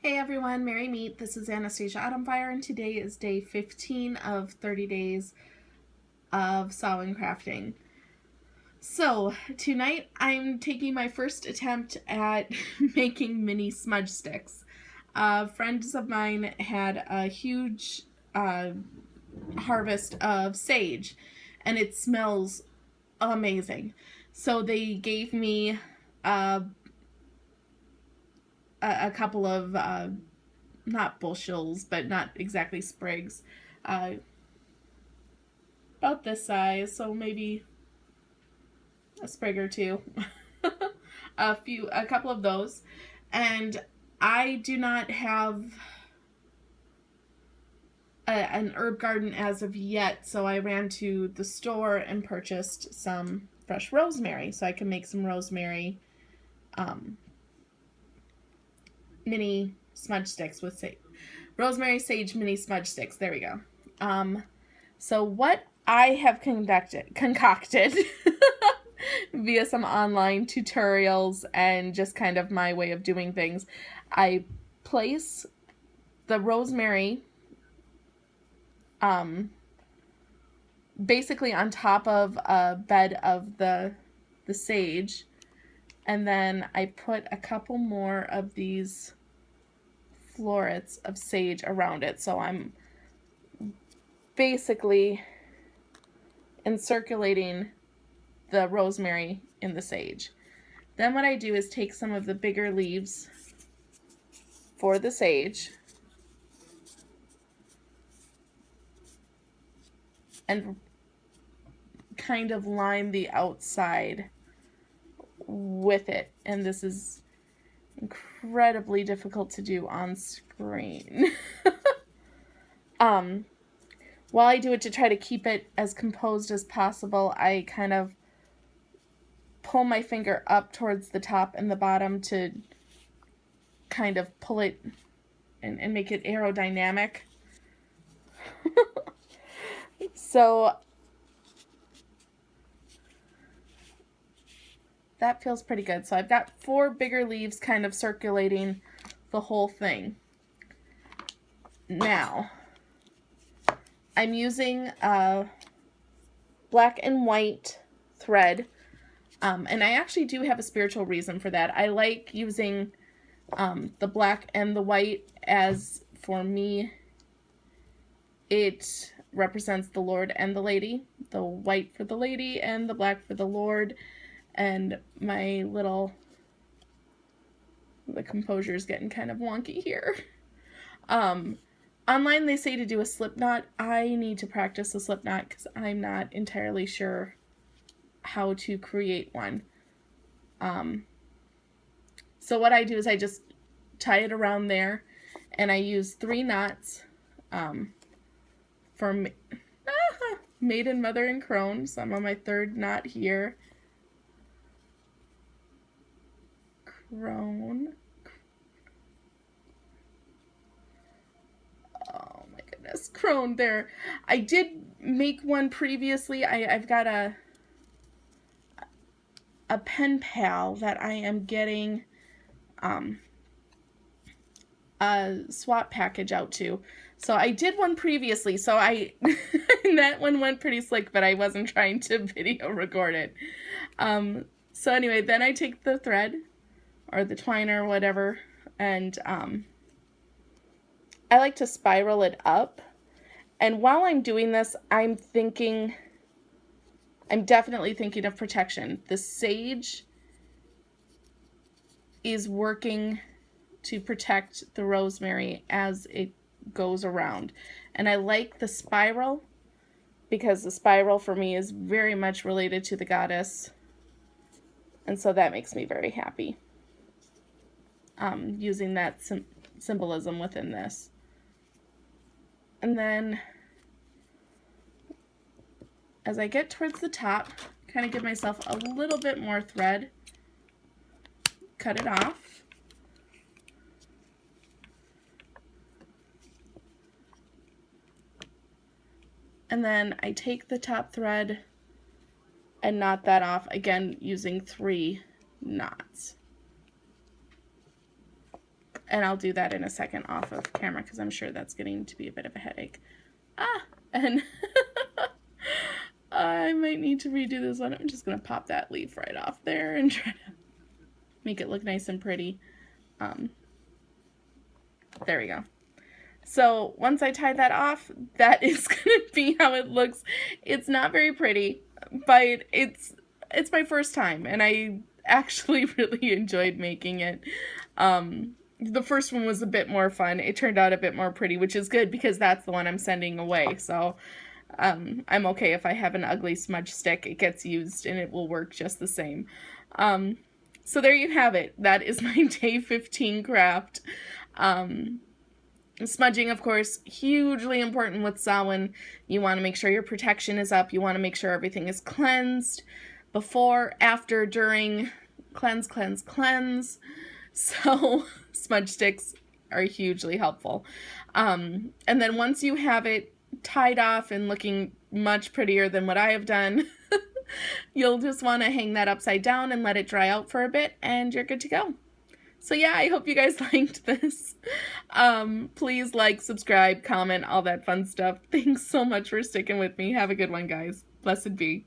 Hey everyone, Merry Meet. This is Anastasia Autumnfire, and today is day 15 of 30 days of Samhain Crafting. So, tonight I'm taking my first attempt at making mini smudge sticks. Friends of mine had a huge harvest of sage, and it smells amazing. So they gave me a couple of not bushels, but not exactly sprigs, about this size, so maybe a sprig or two, a couple of those. And I do not have an herb garden as of yet, so I ran to the store and purchased some fresh rosemary so I can make some rosemary mini smudge sticks with rosemary sage mini smudge sticks. There we go. So what I have concocted via some online tutorials and just kind of my way of doing things, I place the rosemary basically on top of a bed of the sage, and then I put a couple more of these florets of sage around it. So I'm basically encirculating the rosemary in the sage. Then what I do is take some of the bigger leaves for the sage and kind of line the outside with it. And this is incredibly difficult to do on screen. While I do it to try to keep it as composed as possible, I kind of pull my finger up towards the top and the bottom to kind of pull it and make it aerodynamic. So that feels pretty good. So I've got 4 bigger leaves kind of circulating the whole thing. Now, I'm using black and white thread, and I actually do have a spiritual reason for that. I like using the black and the white as, for me, it represents the Lord and the Lady. The white for the Lady and the black for the Lord. And my the composure is getting kind of wonky here. Online they say to do a slip knot. I need to practice a slip knot because I'm not entirely sure how to create one. So what I do is I just tie it around there, and I use 3 knots for maiden, mother, and crone. So I'm on my 3rd knot here. Crone. Oh my goodness, crone there. I did make one previously. I've got a pen pal that I am getting a swap package out to. So I did one previously, so that one went pretty slick, but I wasn't trying to video record it. So anyway, then I take the thread or the twine or whatever, and I like to spiral it up. And while I'm doing this, I'm definitely thinking of protection. The sage is working to protect the rosemary as it goes around. And I like the spiral because the spiral for me is very much related to the goddess. And so that makes me very happy. Using that symbolism within this. And then as I get towards the top, kind of give myself a little bit more thread, cut it off. And then I take the top thread and knot that off, again using 3 knots. And I'll do that in a second off of camera because I'm sure that's getting to be a bit of a headache. And I might need to redo this one. I'm just going to pop that leaf right off there and try to make it look nice and pretty. There we go. So once I tie that off, that is going to be how it looks. It's not very pretty, but it's my first time, and I actually really enjoyed making it. The first one was a bit more fun. It turned out a bit more pretty, which is good because that's the one I'm sending away. So I'm okay if I have an ugly smudge stick. It gets used and it will work just the same. So there you have it. That is my day 15 craft. Smudging, of course, hugely important with Samhain. You want to make sure your protection is up. You want to make sure everything is cleansed before, after, during. Cleanse, cleanse, cleanse. So smudge sticks are hugely helpful. And then once you have it tied off and looking much prettier than what I have done, you'll just want to hang that upside down and let it dry out for a bit, and you're good to go. So yeah, I hope you guys liked this. Please like, subscribe, comment, all that fun stuff. Thanks so much for sticking with me. Have a good one, guys. Blessed be.